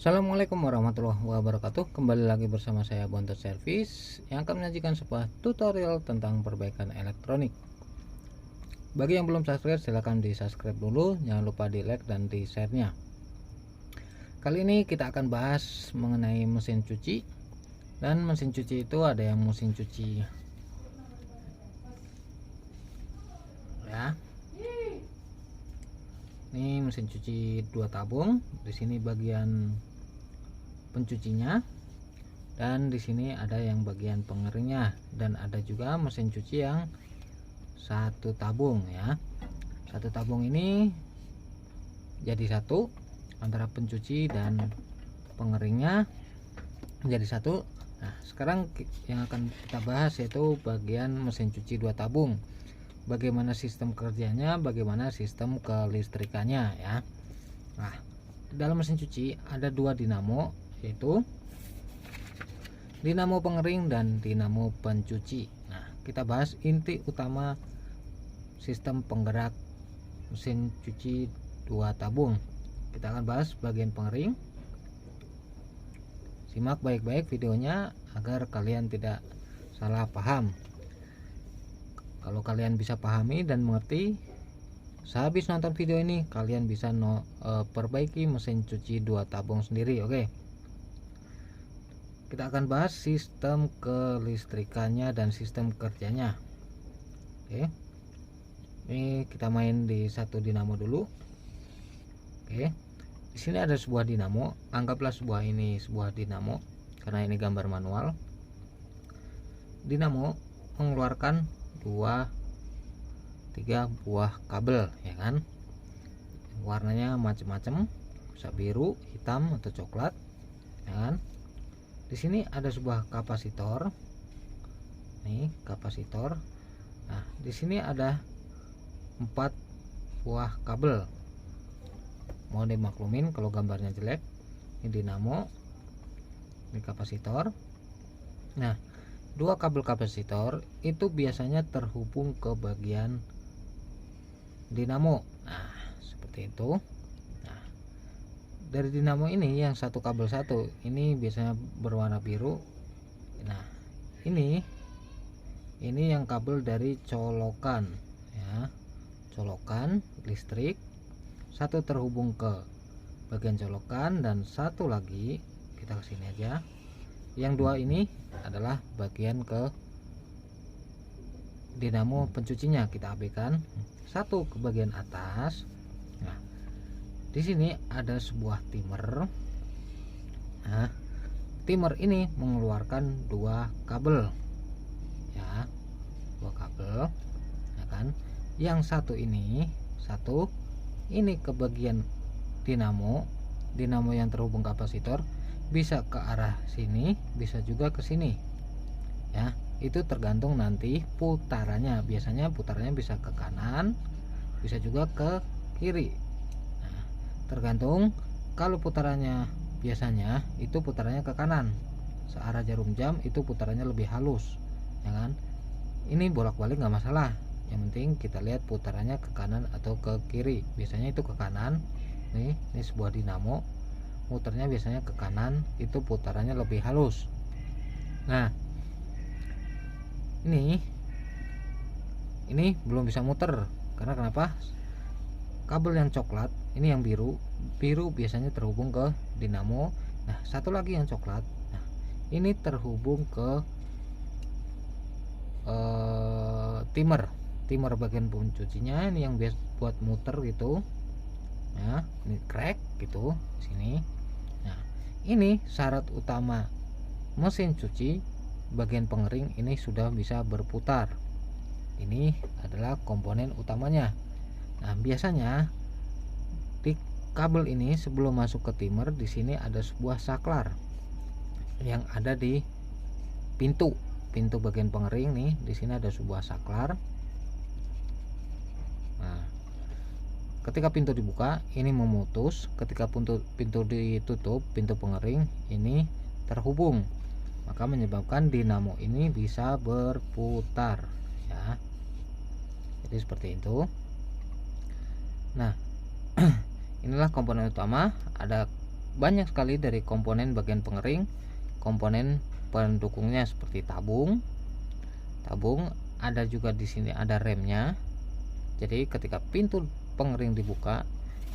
Assalamualaikum warahmatullahi wabarakatuh. Kembali lagi bersama saya Bontot Service yang akan menyajikan sebuah tutorial tentang perbaikan elektronik. Bagi yang belum subscribe, silahkan di subscribe dulu. Jangan lupa di like dan di share nya. Kali ini kita akan bahas mengenai mesin cuci. Dan mesin cuci itu ada yang mesin cuci ya, ini mesin cuci 2 tabung. Di sini bagian pencucinya, dan di sini ada yang bagian pengeringnya, dan ada juga mesin cuci yang 1 tabung ya. 1 tabung ini jadi satu antara pencuci dan pengeringnya menjadi satu. Nah, sekarang yang akan kita bahas yaitu bagian mesin cuci 2 tabung. Bagaimana sistem kerjanya, bagaimana sistem kelistrikannya ya. Nah, dalam mesin cuci ada 2 dinamo, yaitu dinamo pengering dan dinamo pencuci. Nah, kita bahas inti utama sistem penggerak mesin cuci 2 tabung. Kita akan bahas bagian pengering. Simak baik-baik videonya agar kalian tidak salah paham. Kalau kalian bisa pahami dan mengerti, sehabis nonton video ini kalian bisa perbaiki mesin cuci 2 tabung sendiri. Oke, kita akan bahas sistem kelistrikannya dan sistem kerjanya. Oke, ini kita main di 1 dinamo dulu. Oke, di sini ada sebuah dinamo. Anggaplah ini sebuah dinamo karena ini gambar manual. Dinamo mengeluarkan 3 buah kabel ya kan, warnanya macam-macam, bisa biru, hitam atau coklat ya kan. Di sini ada sebuah kapasitor, nih kapasitor. Nah, di sini ada 4 buah kabel. Mohon dimaklumin kalau gambarnya jelek. Ini dinamo, ini kapasitor. Nah, 2 kabel kapasitor itu biasanya terhubung ke bagian dinamo. Nah, seperti itu. Nah, dari dinamo ini yang 1 kabel 1 ini biasanya berwarna biru. Nah, ini yang kabel dari colokan ya, colokan listrik. 1 terhubung ke bagian colokan dan 1 lagi kita kesini aja. Yang 2 ini adalah bagian ke dinamo pencucinya, kita abaikan. 1 ke bagian atas. Nah, di sini ada sebuah timer. Nah, timer ini mengeluarkan 2 kabel ya, 2 kabel ya kan. Yang 1 ini ke bagian dinamo yang terhubung kapasitor, bisa ke arah sini, bisa juga ke sini ya. Itu tergantung nanti putarannya. Biasanya putarannya bisa ke kanan, bisa juga ke kiri. Nah, tergantung. Kalau putarannya biasanya itu putarannya ke kanan, searah jarum jam, itu putarannya lebih halus ya kan. Ini bolak-balik nggak masalah, yang penting kita lihat putarannya ke kanan atau ke kiri. Biasanya itu ke kanan. Ini sebuah dinamo, muternya biasanya ke kanan, itu putarannya lebih halus. Nah, ini belum bisa muter karena kenapa? Kabel yang coklat ini, yang biru biasanya terhubung ke dinamo. Nah, 1 lagi yang coklat, nah ini terhubung ke timer bagian pencucinya. Ini yang biasa buat muter gitu ya, ini crack gitu sini. Nah, ini syarat utama mesin cuci bagian pengering ini sudah bisa berputar. Ini adalah komponen utamanya. Nah, biasanya di kabel ini sebelum masuk ke timer, di sini ada sebuah saklar yang ada di pintu bagian pengering nih. Di sini ada sebuah saklar. Nah, ketika pintu dibuka ini memutus, ketika pintu ditutup, pintu pengering ini terhubung, maka menyebabkan dinamo ini bisa berputar ya. Jadi seperti itu. Nah, inilah komponen utama. Ada banyak sekali dari komponen bagian pengering. Komponen pendukungnya seperti tabung ada juga di sini, ada remnya. Jadi ketika pintu pengering dibuka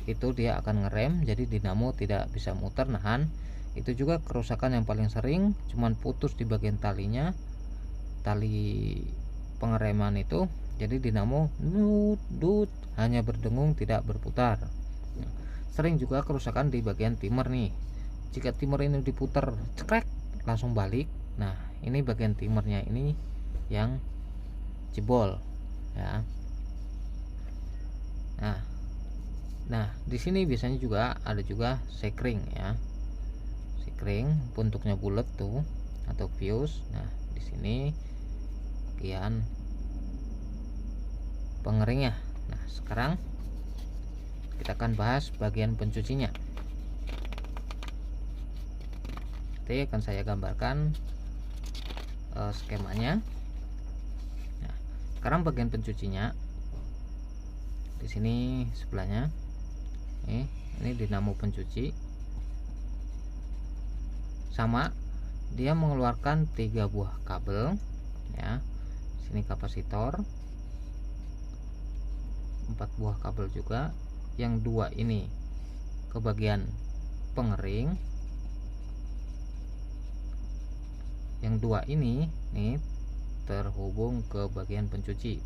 itu dia akan ngerem, jadi dinamo tidak bisa muter nahan. Itu juga kerusakan yang paling sering, cuman putus di bagian talinya, tali pengereman itu. Jadi dinamo dut hanya berdengung tidak berputar. Sering juga kerusakan di bagian timer nih. Jika timer ini diputar cekrek langsung balik. Nah, ini bagian timernya ini yang jebol ya. Nah, di sini biasanya juga ada juga sekring ya. Sekring bentuknya bulat tuh atau fuse. Nah, di sini bagian pengeringnya. Nah, sekarang kita akan bahas bagian pencucinya. Nanti akan saya gambarkan skemanya. Nah, sekarang bagian pencucinya di sini sebelahnya. Ini dinamo pencuci. Sama, dia mengeluarkan 3 buah kabel ya. Sini kapasitor, 4 buah kabel juga. Yang 2 ini ke bagian pengering. Yang 2 ini nih terhubung ke bagian pencuci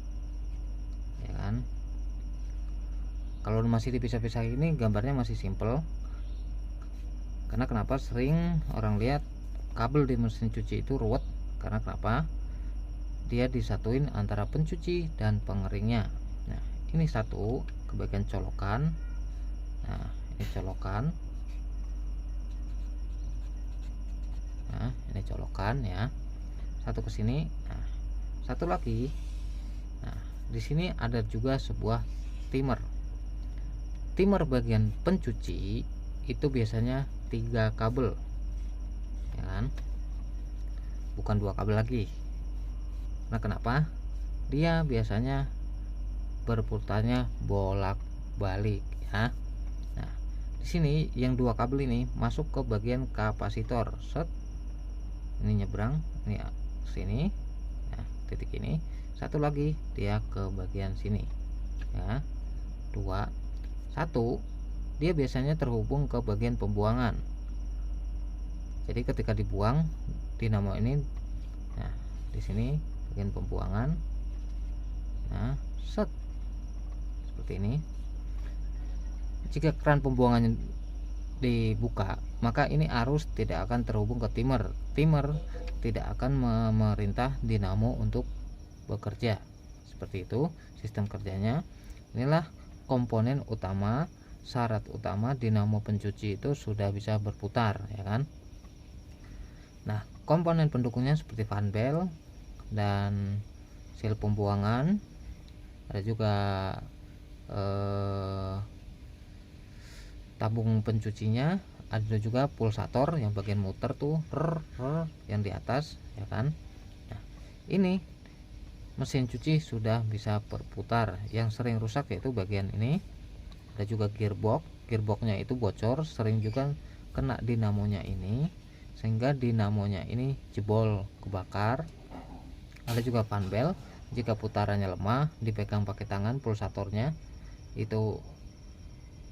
ya kan. Kalau masih dipisah-pisah ini gambarnya masih simple. Karena kenapa sering orang lihat kabel di mesin cuci itu ruwet, karena kenapa? Dia disatuin antara pencuci dan pengeringnya. Nah, ini satu ke bagian colokan. Nah, ini colokan. Nah, ini colokan ya. Satu ke sini. Nah, satu lagi. Nah, di sini ada juga sebuah timer. Timer bagian pencuci itu biasanya 3 kabel ya kan, bukan 2 kabel lagi. Nah, kenapa? Dia biasanya berputarnya bolak-balik ya. Nah, di sini yang 2 kabel ini masuk ke bagian kapasitor. Set. Ini nyebrang, ini sini. Nah, titik ini. Satu lagi dia ke bagian sini ya. 2. 1 dia biasanya terhubung ke bagian pembuangan. Jadi ketika dibuang dinamo ini, nah di sini bagian pembuangan. Nah, set seperti ini. Jika keran pembuangannya dibuka, maka ini arus tidak akan terhubung ke timer. Timer tidak akan memerintah dinamo untuk bekerja. Seperti itu sistem kerjanya. Inilah komponen utama, syarat utama dinamo pencuci itu sudah bisa berputar ya kan. Nah, komponen pendukungnya seperti fan bell dan sil pembuangan. Ada juga tabung pencucinya, ada juga pulsator yang bagian muter tuh yang di atas ya kan. Nah, ini mesin cuci sudah bisa berputar. Yang sering rusak yaitu bagian ini. Ada juga gearboxnya itu bocor, sering juga kena dinamonya ini sehingga dinamonya ini jebol, kebakar. Ada juga fan bell, jika putarannya lemah dipegang pakai tangan pulsatornya itu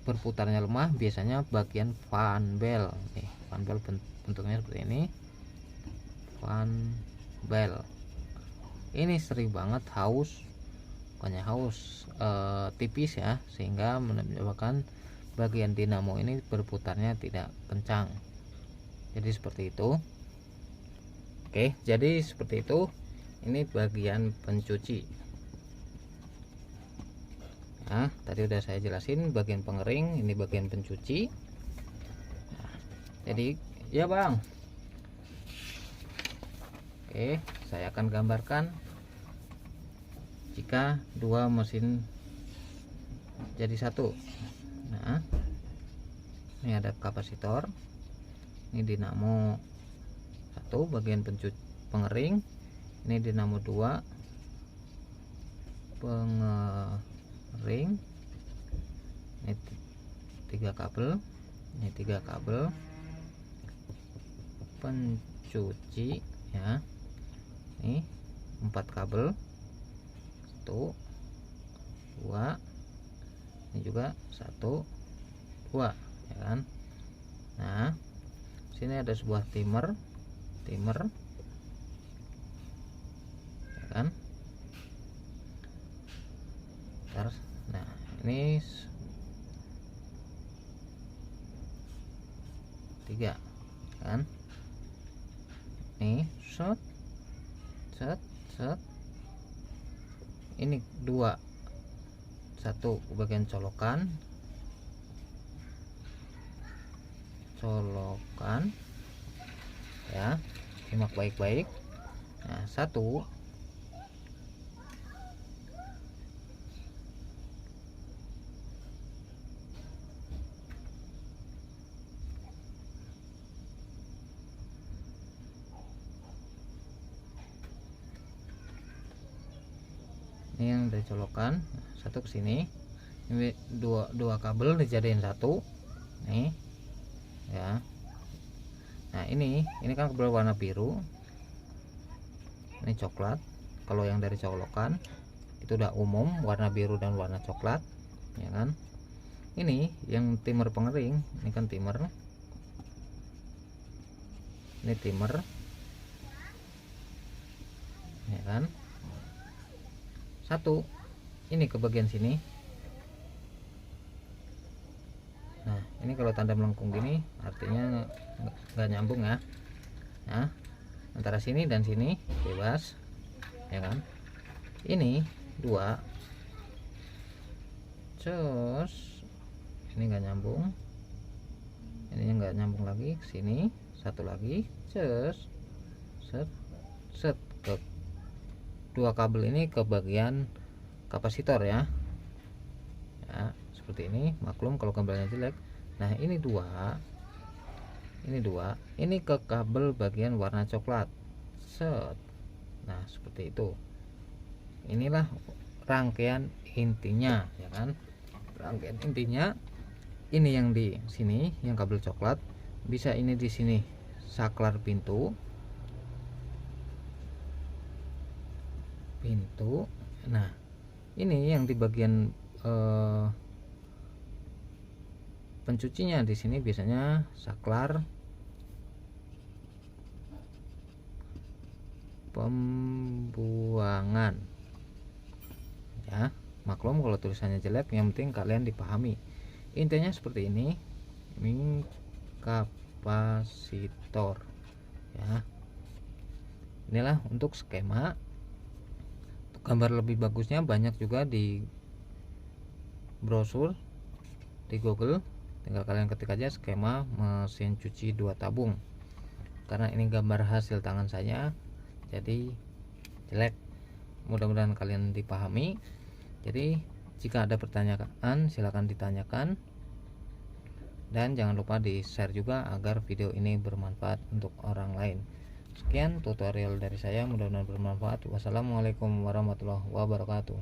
berputarnya lemah, biasanya bagian fan bell. Nih, fan bell bentuknya seperti ini. Fan bell ini sering banget haus, bukannya haus, tipis ya, sehingga menyebabkan bagian dinamo ini berputarnya tidak kencang. Jadi seperti itu. Oke, jadi seperti itu. Ini bagian pencuci. Nah, tadi udah saya jelasin bagian pengering, ini bagian pencuci. Nah, jadi ya bang. Oke, saya akan gambarkan jika 2 mesin jadi satu. Nah, ini ada kapasitor, ini dinamo 1 bagian pengering, ini dinamo 2 pengering, ini 3 kabel. Ini 3 kabel pencuci ya. Ini 4 kabel, 1 2, ini juga 1 2 ya kan. Nah, sini ada sebuah timer ya kan. Nah, ini 3 kan. Nih set set set, ini 2, 1 bagian colokan ya, simak baik-baik. Nah, 1 ini yang dari colokan, 1 ke sini. Ini dua kabel dijadiin 1 nih ya. Nah, ini kan kabel warna biru, ini coklat. Kalau yang dari colokan itu udah umum warna biru dan warna coklat ya kan. Ini yang timer pengering, ini kan timer, ini timer ya kan. 1 ini ke bagian sini. Nah, ini kalau tanda melengkung gini artinya nggak nyambung ya. Nah, antara sini dan sini bebas ya kan. Ini 2, cus, ini nggak nyambung, ininya nggak nyambung lagi ke sini. 1 lagi, cus, set set, ke 2 kabel ini ke bagian kapasitor ya. Ya, seperti ini. Maklum kalau kabelnya jelek. Nah, ini 2, ini ke kabel bagian warna coklat, set. Nah, seperti itu. Inilah rangkaian intinya ya kan. Rangkaian intinya ini yang di sini, yang kabel coklat, bisa ini di sini saklar pintu. Nah, ini yang di bagian pencucinya di sini biasanya saklar pembuangan ya. Maklum kalau tulisannya jelek, yang penting kalian dipahami. Intinya seperti ini kapasitor ya. Inilah untuk skema. Gambar lebih bagusnya banyak juga di brosur di Google, tinggal kalian ketik aja skema mesin cuci 2 tabung. Karena ini gambar hasil tangan saya, jadi jelek. Mudah-mudahan kalian dipahami. Jadi jika ada pertanyaan silahkan ditanyakan, dan jangan lupa di share juga agar video ini bermanfaat untuk orang lain. Sekian tutorial dari saya, mudah-mudahan bermanfaat. Wassalamualaikum warahmatullahi wabarakatuh.